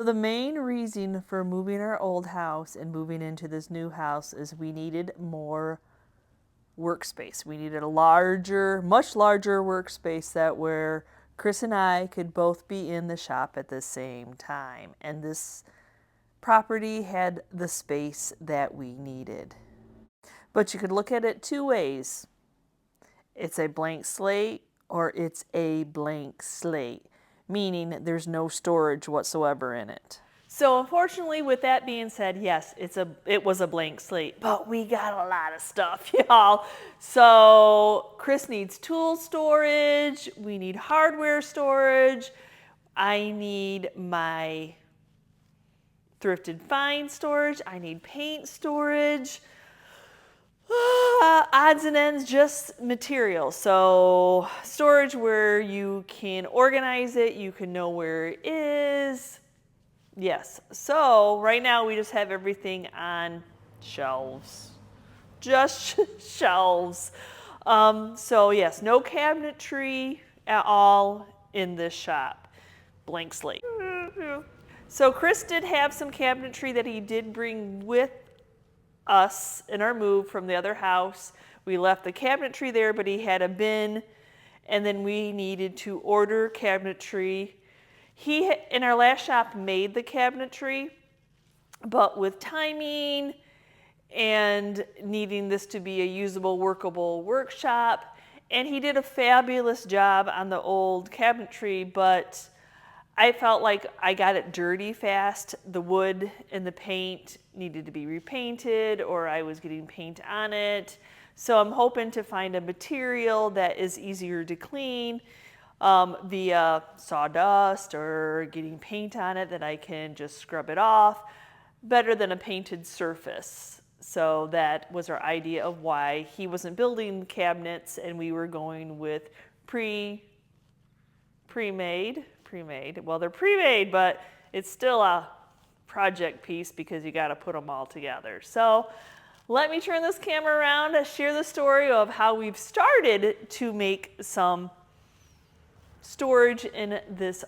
The main reason for moving our old house and moving into this new house is we needed more workspace. We needed a larger, much larger workspace that where Chris and I could both be in the shop at the same time. And this property had the space that we needed. But you could look at it two ways. It's a blank slate or it's a blank slate, meaning there's no storage whatsoever in it. So unfortunately, with that being said, yes, it was a blank slate, but we got a lot of stuff, y'all. So Chris needs tool storage, we need hardware storage, I need my thrifted find storage, I need paint storage. Odds and ends, just material. So storage where you can organize it, you can know where it is. Yes, so right now we just have everything on shelves. Just shelves. So yes, no cabinetry at all in this shop. Blank slate. So Chris did have some cabinetry that he did bring with us in our move from the other house. We left the cabinetry there, but he had a bin, and then we needed to order cabinetry. He, in our last shop, made the cabinetry, but with timing and needing this to be a usable, workable workshop, and he did a fabulous job on the old cabinetry, but I felt like I got it dirty fast. The wood and the paint needed to be repainted, or I was getting paint on it. So I'm hoping to find a material that is easier to clean via sawdust or getting paint on it that I can just scrub it off, better than a painted surface. So that was our idea of why he wasn't building cabinets and we were going with pre-made. Well, they're pre-made, but it's still a project piece because you got to put them all together. So let me turn this camera around to share the story of how we've started to make some storage in this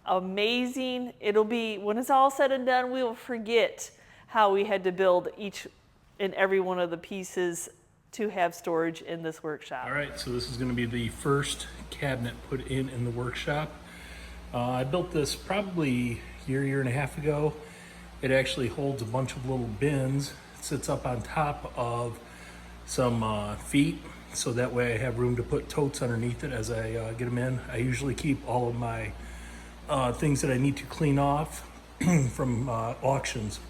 amazing, it'll be, when it's all said and done, we will forget how we had to build each and every one of the pieces to have storage in this workshop. All right, so this is going to be the first cabinet put in the workshop. I built this probably a year and a half ago. It actually holds a bunch of little bins. It sits up on top of some feet, so that way I have room to put totes underneath it as I get them in. I usually keep all of my things that I need to clean off from auctions.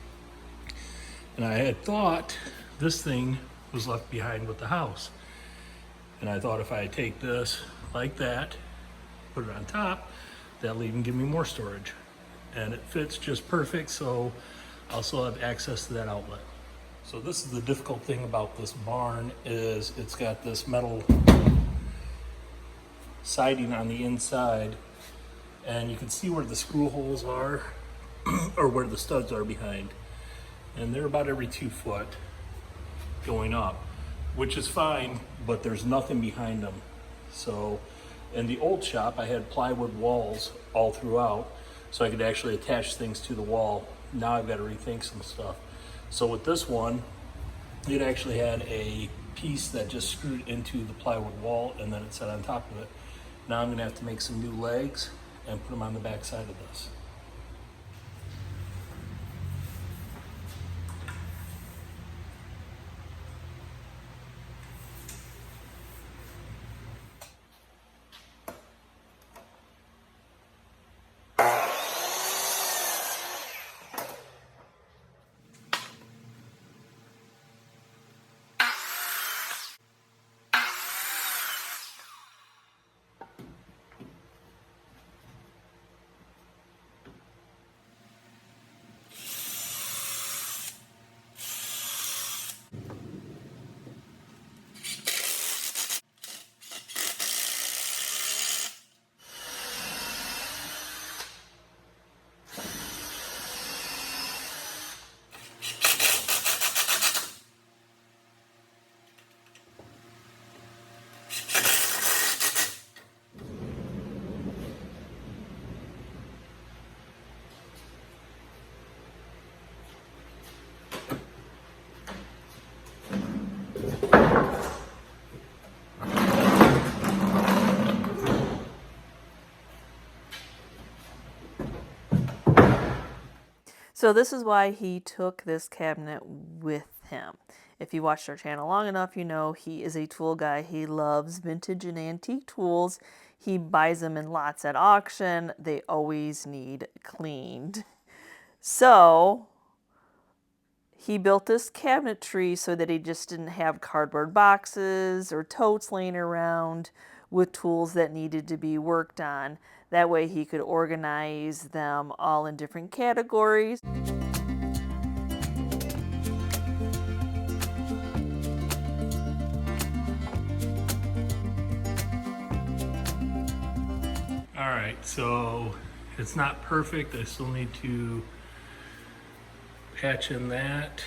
And I had thought this thing was left behind with the house. And I thought if I take this like that, put it on top, that'll even give me more storage. And it fits just perfect, so I'll still have access to that outlet. So this is the difficult thing about this barn, is it's got this metal siding on the inside, and you can see where the screw holes are or where the studs are behind. And they're about every 2 foot going up, which is fine, but there's nothing behind them. So in the old shop, I had plywood walls all throughout, so I could actually attach things to the wall. Now I've got to rethink some stuff. So with this one, it actually had a piece that just screwed into the plywood wall, and then it sat on top of it. Now I'm going to have to make some new legs and put them on the back side of this. So this is why he took this cabinet with him. If you watched our channel long enough, you know he is a tool guy. He loves vintage and antique tools. He buys them in lots at auction. They always need cleaned. So he built this cabinetry so that he just didn't have cardboard boxes or totes laying around with tools that needed to be worked on. That way he could organize them all in different categories. Alright, so it's not perfect. I still need to patch in that,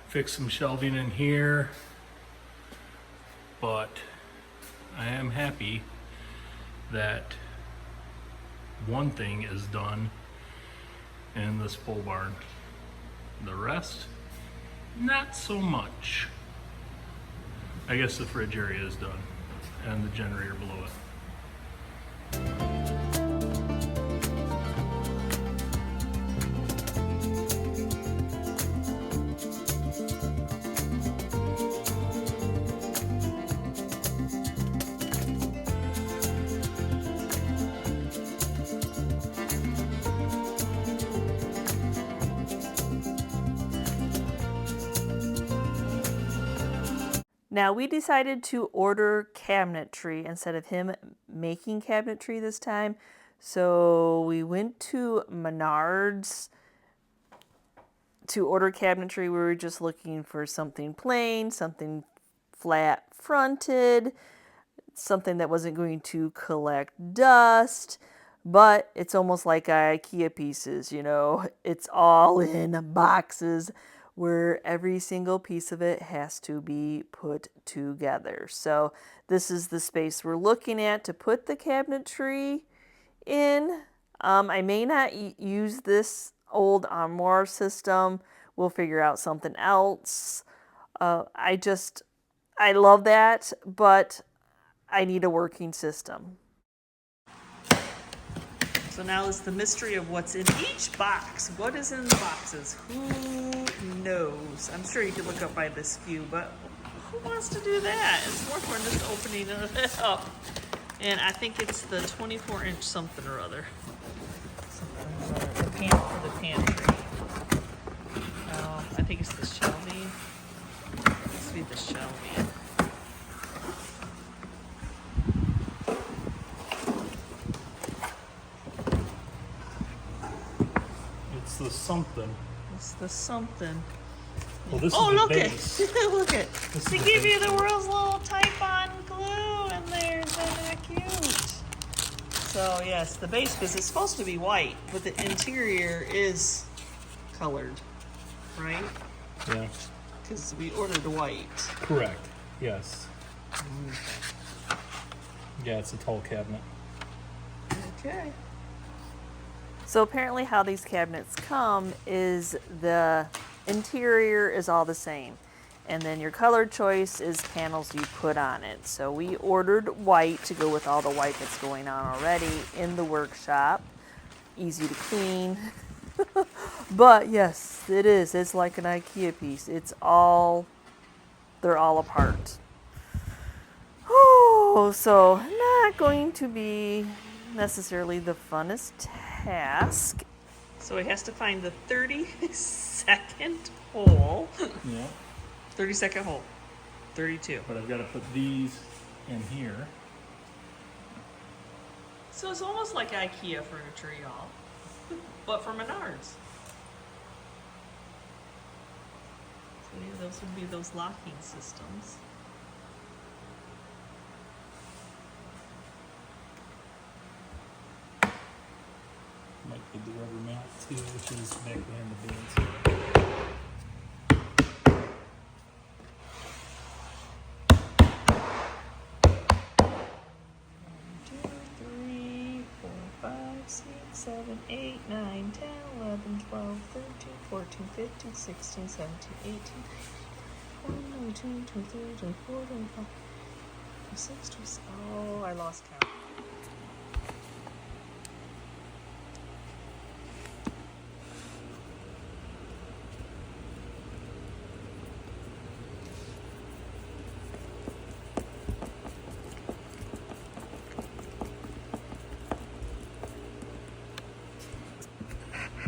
fix some shelving in here, but I am happy that one thing is done in this pole barn. The rest, not so much. I guess the fridge area is done and the generator below it. Now we decided to order cabinetry instead of him making cabinetry this time. So we went to Menards to order cabinetry. We were just looking for something plain, something flat fronted, something that wasn't going to collect dust. But it's almost like IKEA pieces, you know, it's all in boxes where every single piece of it has to be put together. So this is the space we're looking at to put the cabinetry in. I may not use this old armoire system. We'll figure out something else. I love that, but I need a working system. So now is the mystery of what's in each box. What is in the boxes? Who knows? I'm sure you could look up by the SKU, but who wants to do that? It's more fun just opening it up. And I think it's the 24-inch something or other. Something for the pantry. I think it's the shelving. It must be the shelving. It's the something. It's the something. Well, this Oh, is the look base. it! Look it! This They is give the you base. the world's little type-on glue in there. Isn't that cute? So yes, the base, because it's supposed to be white, but the interior is colored, right? Yeah. Because we ordered white. Correct. Yes. Yeah, it's a tall cabinet. Okay. So apparently how these cabinets come is the interior is all the same. And then your color choice is panels you put on it. So we ordered white to go with all the white that's going on already in the workshop. Easy to clean. But yes, it is. It's like an IKEA piece. They're all apart. Oh, so not going to be necessarily the funnest task. So he has to find the 32nd hole. Yeah. 32nd hole. 32. But I've got to put these in here. So it's almost like IKEA furniture, y'all. But for Menards. So yeah, those would be those locking systems. Might need the rubber mount too, which is back behind the bins. Two, three, 4, 5, 6, 7, 8, 9, 10, 11, 12, 13, 14, 15, 16, 17, 18, 19, 20, 22, 23, 24, 25, 26, 27. Oh, I lost count.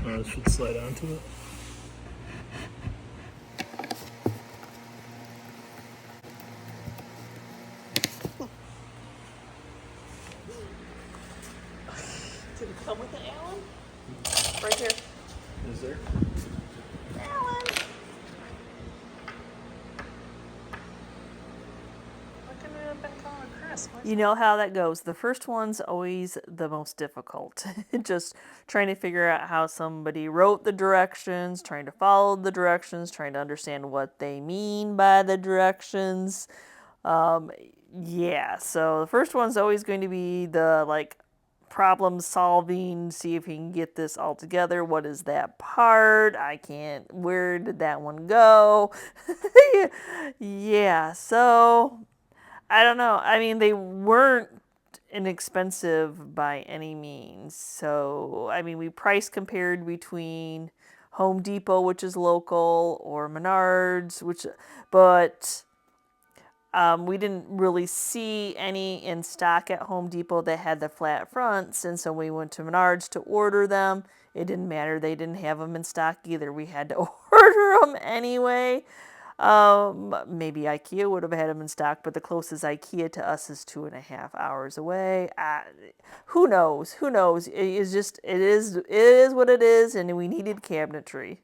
This should slide onto it. Did it come with an Allen? Right here. Is there? Allen! You know how that goes. The first one's always the most difficult. Just trying to figure out how somebody wrote the directions, trying to follow the directions, trying to understand what they mean by the directions. Yeah, so the first one's always going to be the like problem solving, see if you can get this all together. What is that part? I can't, where did that one go? Yeah, so I don't know. I mean, they weren't inexpensive by any means. So, I mean, we price compared between Home Depot, which is local, or Menards, but we didn't really see any in stock at Home Depot that had the flat fronts, and so we went to Menards to order them. It didn't matter. They didn't have them in stock either. We had to order them anyway. Maybe IKEA would have had them in stock, but the closest IKEA to us is 2.5 hours away. Who knows? Who knows? It is what it is, and we needed cabinetry.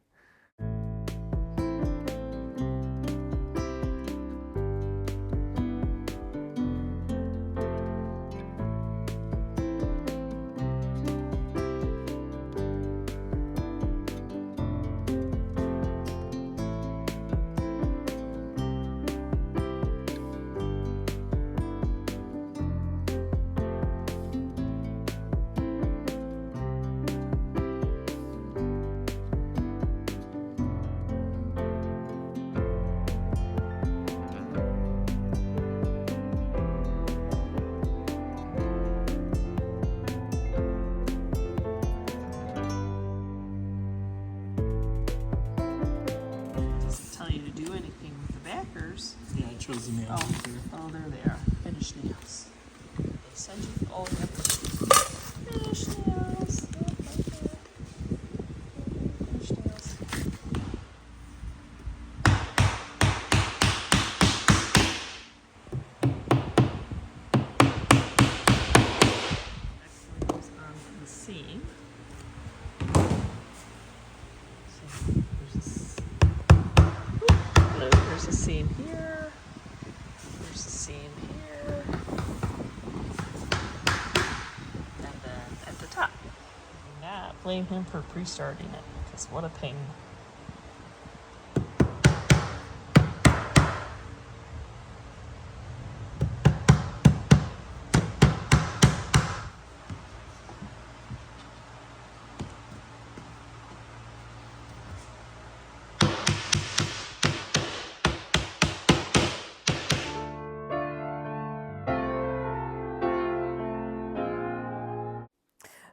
Yeah, I chose the nails here. Oh, there they are. Finished nails. They send you. Oh, yeah. Finished nails. Finished nails. Actually goes on the seam. So there's a seam here. There's a seam here. And then at the top. Do not blame him for pre-starting it, because what a pain.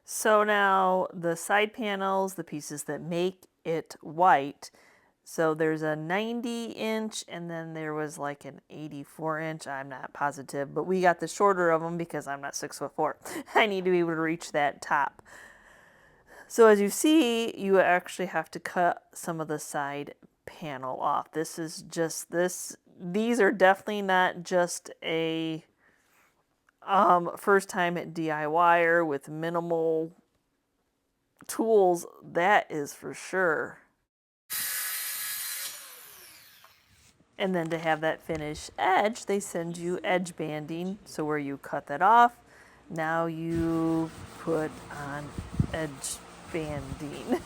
So now the side panels, the pieces that make it white. So there's a 90-inch and then there was like an 84-inch. I'm not positive, but we got the shorter of them because I'm not 6'4". I need to be able to reach that top. So as you see, you actually have to cut some of the side panel off. This is just this. These are definitely not just a first time at DIYer with minimal tools, that is for sure. And then to have that finished edge, they send you edge banding. So where you cut that off, now you put on edge banding.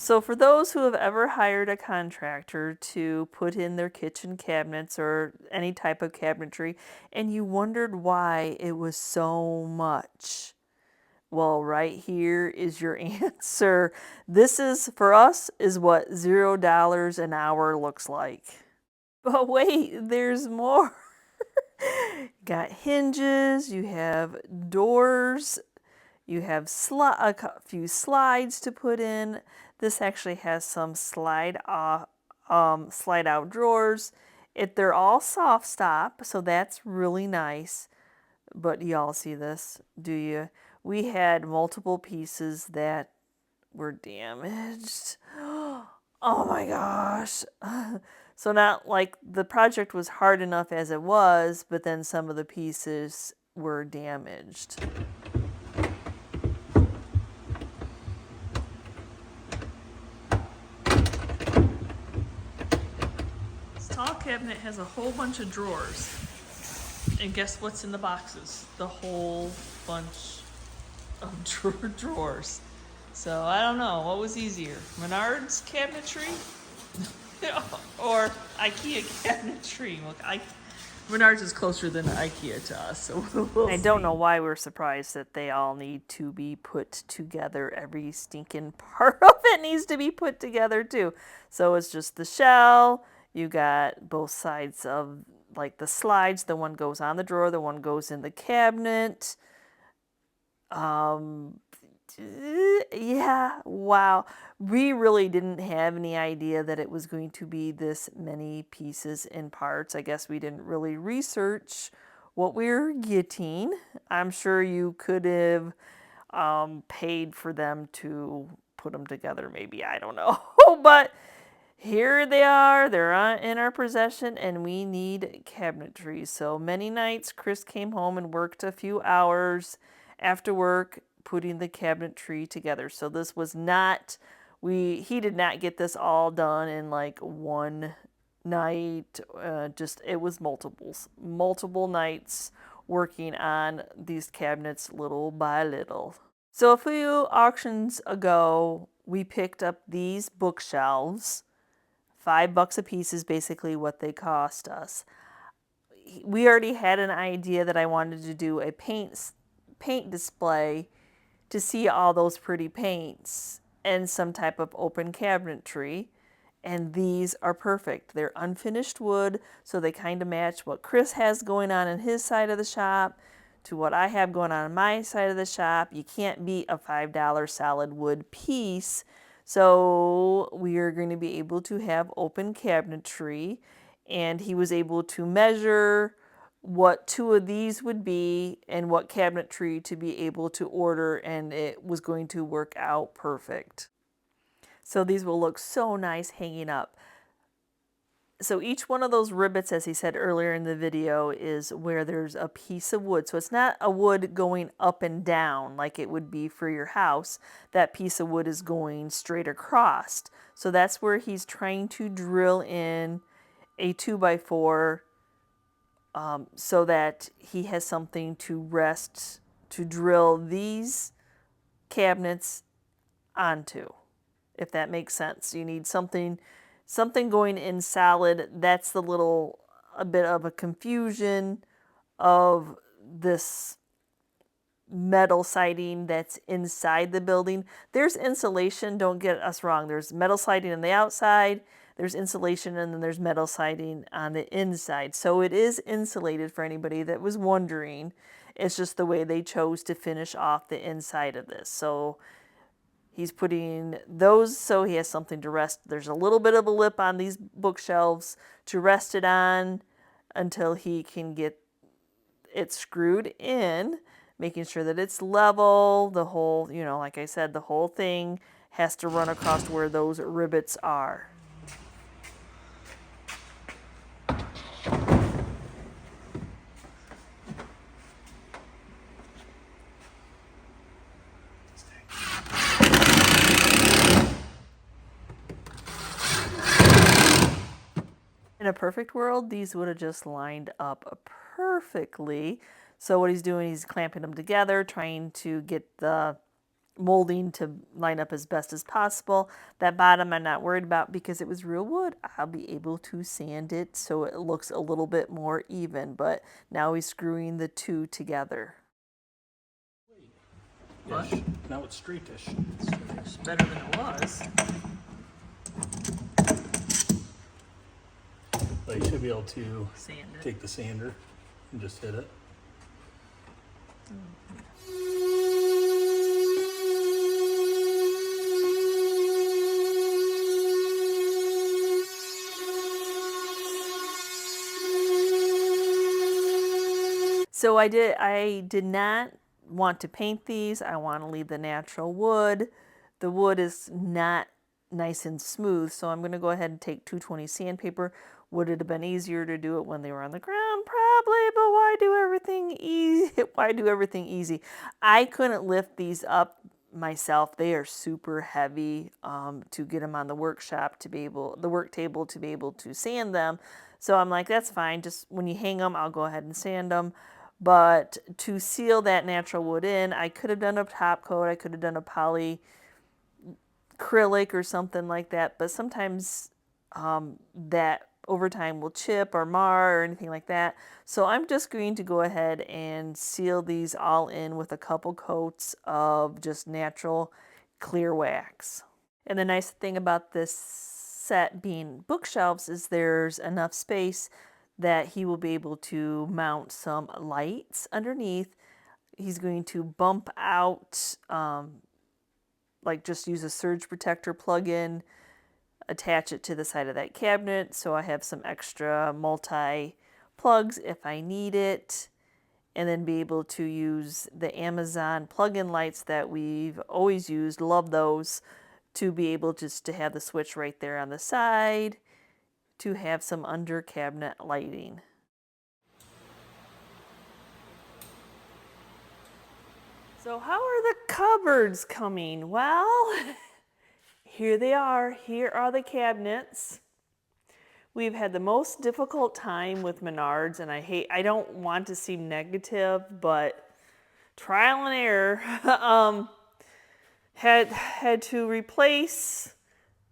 So for those who have ever hired a contractor to put in their kitchen cabinets or any type of cabinetry, and you wondered why it was so much, well, right here is your answer. This is, for us, is what $0 an hour looks like. But wait, there's more. Got hinges, you have doors, you have a few slides to put in. This actually has some slide out drawers. They're all soft stop, so that's really nice. But y'all see this, do you? We had multiple pieces that were damaged. Oh my gosh. So not like the project was hard enough as it was, but then some of the pieces were damaged. This tall cabinet has a whole bunch of drawers. And guess what's in the boxes? The whole bunch of drawers. So I don't know, what was easier? Menards cabinetry or IKEA cabinetry? Look, Menards is closer than IKEA to us, so we'll see. I don't know why we're surprised that they all need to be put together. Every stinking part of it needs to be put together too. So it's just the shell. You got both sides of like the slides. The one goes on the drawer. The one goes in the cabinet. Yeah, wow. We really didn't have any idea that it was going to be this many pieces and parts. I guess we didn't really research what we were getting. I'm sure you could have paid for them to put them together, maybe. I don't know. But here they are. They're in our possession, and we need cabinetry. So many nights, Chris came home and worked a few hours after work putting the cabinetry together. So this was not, he did not get this all done in like one night. It was multiple nights working on these cabinets little by little. So a few auctions ago, we picked up these bookshelves. $5 a piece is basically what they cost us. We already had an idea that I wanted to do a paint display to see all those pretty paints and some type of open cabinetry. And these are perfect. They're unfinished wood, so they kind of match what Chris has going on in his side of the shop to what I have going on my side of the shop. You can't beat a $5 solid wood piece. So we are going to be able to have open cabinetry. And he was able to measure what 2 of these would be and what cabinetry to be able to order, and it was going to work out perfect. So these will look so nice hanging up. So each one of those rivets, as he said earlier in the video, is where there's a piece of wood. So it's not a wood going up and down like it would be for your house. That piece of wood is going straight across. So that's where he's trying to drill in a 2x4 so that he has something to rest, to drill these cabinets onto, if that makes sense. You need something going in solid. That's a bit of a confusion of this metal siding that's inside the building. There's insulation, don't get us wrong. There's metal siding on the outside, there's insulation, and then there's metal siding on the inside. So it is insulated for anybody that was wondering. It's just the way they chose to finish off the inside of this. So he's putting those so he has something to rest. There's a little bit of a lip on these bookshelves to rest it on until he can get it screwed in, making sure that it's level. The whole, like I said, the whole thing has to run across where those rivets are. In a perfect world, these would have just lined up perfectly. So what he's doing, he's clamping them together, trying to get the molding to line up as best as possible. That bottom I'm not worried about because it was real wood. I'll be able to sand it so it looks a little bit more even, but now he's screwing the two together. Ish. Now it's straightish. It's better than it was. But you should be able to Sand it. take the sander and just hit it. So I did not want to paint these. I want to leave the natural wood. The wood is not nice and smooth, so I'm going to go ahead and take 220 sandpaper. Would it have been easier to do it when they were on the ground? Probably, but why do everything easy? Why do everything easy? I couldn't lift these up myself. They are super heavy to get them on the workshop to be able, the work table to be able to sand them. So I'm like, that's fine. Just when you hang them, I'll go ahead and sand them. But to seal that natural wood in, I could have done a top coat. I could have done a poly acrylic or something like that. But sometimes that over time will chip or mar or anything like that. So I'm just going to go ahead and seal these all in with a couple coats of just natural clear wax. And the nice thing about this set being bookshelves is there's enough space that he will be able to mount some lights underneath. He's going to bump out, like just use a surge protector plug-in, attach it to the side of that cabinet so I have some extra multi plugs if I need it, and then be able to use the Amazon plug-in lights that we've always used, love those, to be able just to have the switch right there on the side to have some under cabinet lighting. So how are the cupboards coming? Well, here they are. Here are the cabinets. We've had the most difficult time with Menards, and I don't want to seem negative, but trial and error. Had to replace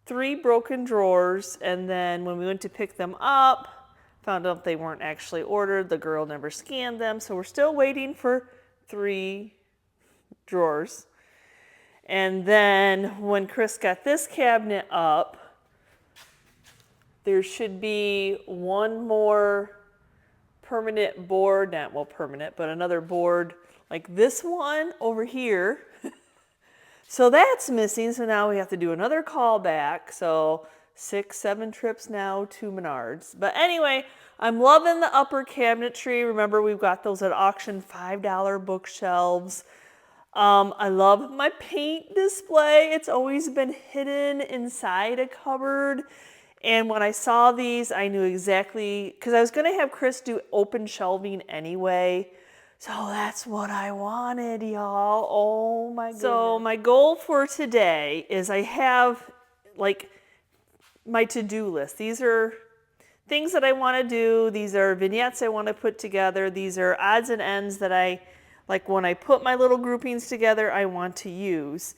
3 broken drawers, and then when we went to pick them up, found out they weren't actually ordered. The girl never scanned them, so we're still waiting for 3 drawers. And then when Chris got this cabinet up, there should be one more permanent board, not well permanent, but another board like this one over here. So that's missing, so now we have to do another callback. So 6, 7 trips now to Menards. But anyway, I'm loving the upper cabinetry. Remember, we've got those at auction, $5 bookshelves. I love my paint display. It's always been hidden inside a cupboard. And when I saw these, I knew exactly, because I was going to have Chris do open shelving anyway. So that's what I wanted, y'all. Oh my goodness. So my goal for today is I have like my to-do list. These are things that I want to do. These are vignettes I want to put together. These are odds and ends that I, like when I put my little groupings together, I want to use.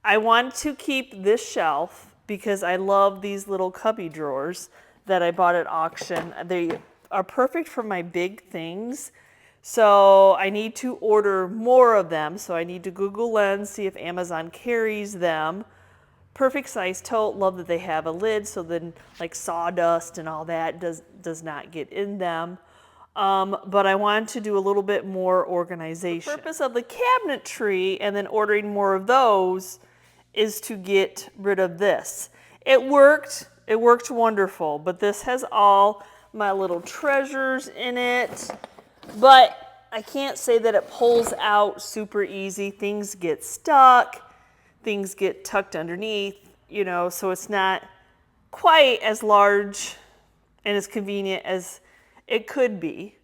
I want to keep this shelf because I love these little cubby drawers that I bought at auction. They are perfect for my big things. So I need to order more of them. So I need to Google Lens, see if Amazon carries them. Perfect size tote. Love that they have a lid so then like sawdust and all that does not get in them. But I want to do a little bit more organization. The purpose of the cabinetry and then ordering more of those is to get rid of this. It worked wonderful, but this has all my little treasures in it. But I can't say that it pulls out super easy. Things get stuck, things get tucked underneath, you know, so it's not quite as large and as convenient as it could be.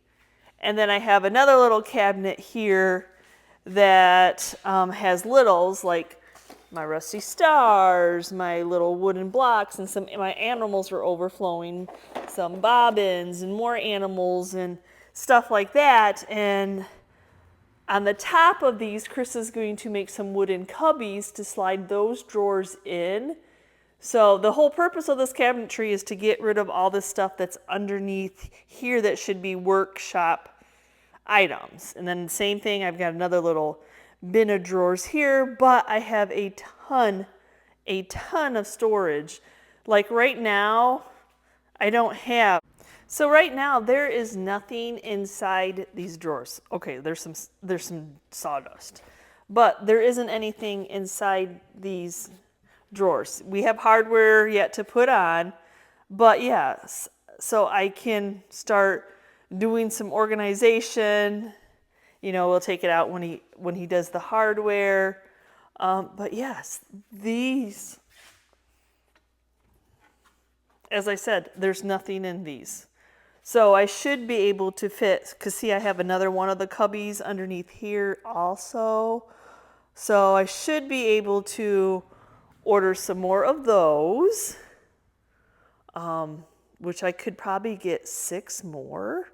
And then I have another little cabinet here that has littles like my rusty stars, my little wooden blocks, and some my animals were overflowing, some bobbins and more animals and stuff like that. And On the top of these, Chris is going to make some wooden cubbies to slide those drawers in. So the whole purpose of this cabinetry is to get rid of all this stuff that's underneath here that should be workshop items. And then the same thing, I've got another little bin of drawers here, but I have a ton of storage. Like right now, I don't have. So right now there is nothing inside these drawers. Okay, there's some sawdust, but there isn't anything inside these drawers. We have hardware yet to put on, but yes, so I can start doing some organization. You know, we'll take it out when he does the hardware. But yes, these, as I said, there's nothing in these. So I should be able to fit, because see, I have another one of the cubbies underneath here also. So I should be able to order some more of those, which I could probably get 6 more,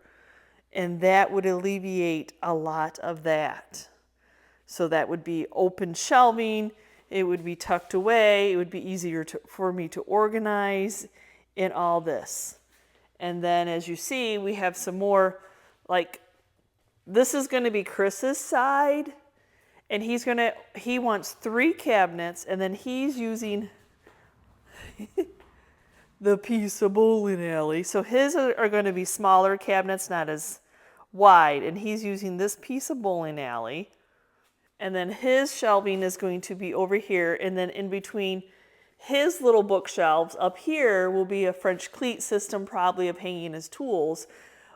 and that would alleviate a lot of that. So that would be open shelving, it would be tucked away, it would be easier for me to organize in all this. And then as you see, we have some more, like, this is going to be Chris's side, and he wants 3 cabinets, and then he's using the piece of bowling alley. So his are going to be smaller cabinets, not as wide, and he's using this piece of bowling alley. And then his shelving is going to be over here, and then in between his little bookshelves up here will be a French cleat system, probably of hanging his tools.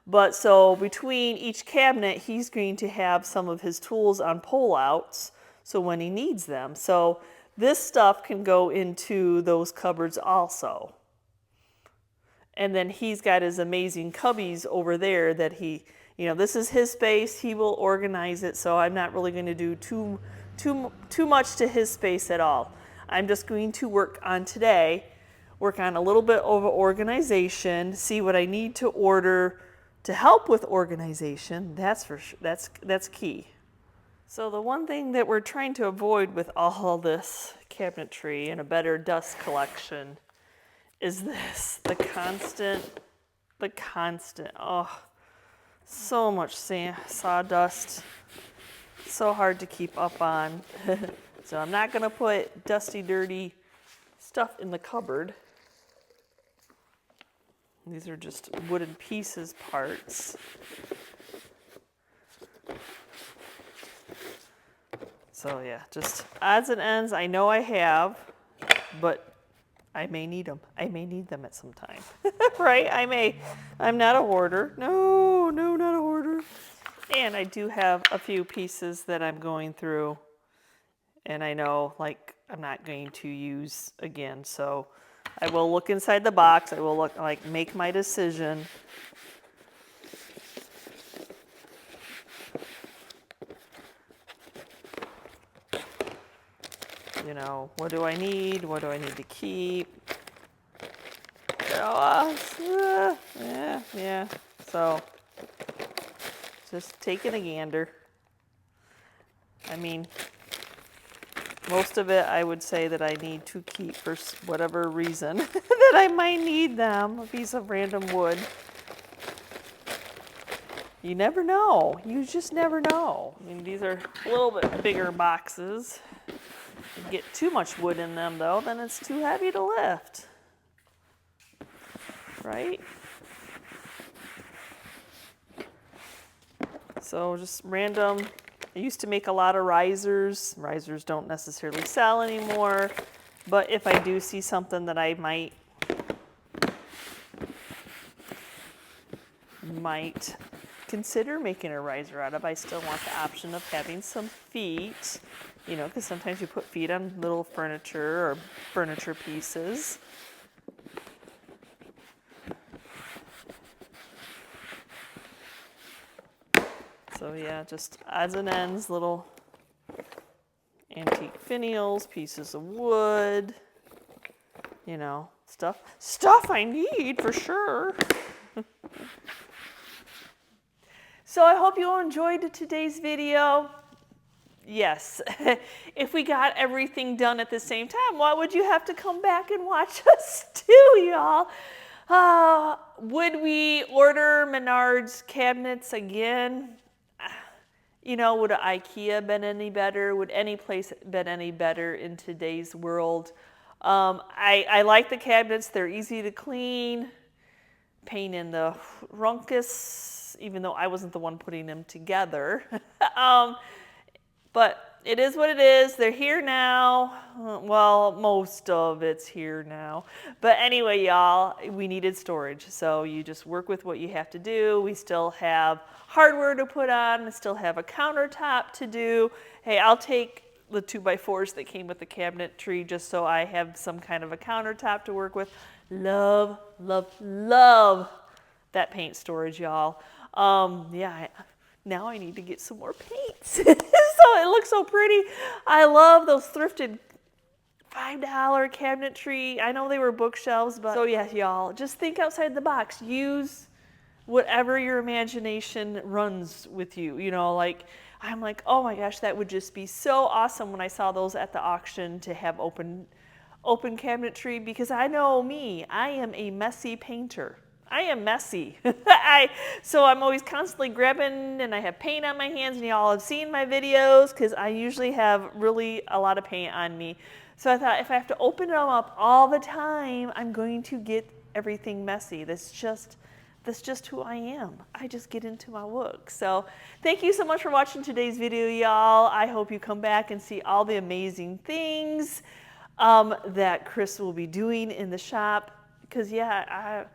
But so between each cabinet, he's going to have some of his tools on pull-outs, so when he needs them. So this stuff can go into those cupboards also. And then he's got his amazing cubbies over there that he, you know, this is his space. He will organize it, so I'm not really going to do too much to his space at all. I'm just going to work on a little bit of organization, see what I need to order to help with organization. That's for sure. That's key. So the one thing that we're trying to avoid with all this cabinetry and a better dust collection is this, the constant, oh, so much sawdust, so hard to keep up on. So I'm not going to put dusty, dirty stuff in the cupboard. These are just wooden pieces parts. So yeah, just odds and ends I know I have, but I may need them. I may need them at some time, right? I may. I'm not a hoarder. No, not a hoarder. And I do have a few pieces that I'm going through, and I know, like, I'm not going to use again. So I will look inside the box. I will look, like, make my decision. You know, what do I need? What do I need to keep? Yeah. So, just taking a gander. I mean, most of it I would say that I need to keep for whatever reason that I might need them. A piece of random wood. You never know. You just never know. I mean, these are a little bit bigger boxes. If you get too much wood in them, though, then it's too heavy to lift. Right? So just random. I used to make a lot of risers. Risers don't necessarily sell anymore. But if I do see something that I might consider making a riser out of, I still want the option of having some feet, you know, because sometimes you put feet on little furniture or furniture pieces. So yeah, just odds and ends, little antique finials, pieces of wood, you know, stuff I need for sure. So I hope you enjoyed today's video. Yes, if we got everything done at the same time, why would you have to come back and watch us do, y'all? Would we order Menards cabinets again? You know, would IKEA been any better? Would any place been any better in today's world? I like the cabinets. They're easy to clean. Pain in the runkus, even though I wasn't the one putting them together. But it is what it is. They're here now. Well, most of it's here now. But anyway, y'all, we needed storage. So you just work with what you have to do. We still have hardware to put on. We still have a countertop to do. Hey, I'll take the 2x4s that came with the cabinetry just so I have some kind of a countertop to work with. Love, love, love that paint storage, y'all. Yeah, now I need to get some more paints. So it looks so pretty. I love those thrifted $5 cabinetry. I know they were bookshelves, but so yes, y'all, just think outside the box. Use whatever your imagination runs with you. You know, like, I'm like, oh my gosh, that would just be so awesome when I saw those at the auction to have open cabinetry, because I know me, I am a messy painter. I am messy. So I'm always constantly grabbing, and I have paint on my hands, and y'all have seen my videos because I usually have really a lot of paint on me. So I thought if I have to open them up all the time, I'm going to get everything messy. That's just who I am. I just get into my work. So thank you so much for watching today's video, y'all. I hope you come back and see all the amazing things that Chris will be doing in the shop, because yeah,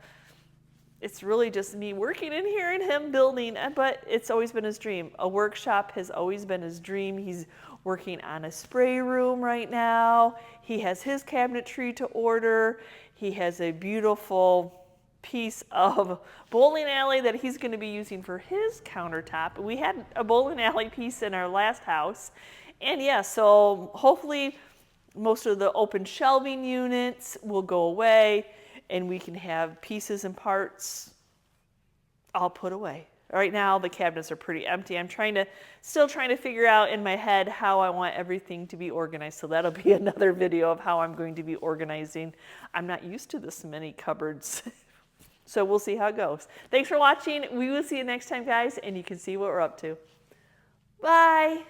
it's really just me working in here and him building, but it's always been his dream. A workshop has always been his dream. He's working on a spray room right now. He has his cabinetry to order. He has a beautiful piece of bowling alley that he's going to be using for his countertop. We had a bowling alley piece in our last house, and yeah, so hopefully most of the open shelving units will go away and we can have pieces and parts all put away. Right now the cabinets are pretty empty. I'm still trying to figure out in my head how I want everything to be organized. So that'll be another video of how I'm going to be organizing. I'm not used to this many cupboards. So we'll see how it goes. Thanks for watching. We will see you next time, guys, and you can see what we're up to. Bye.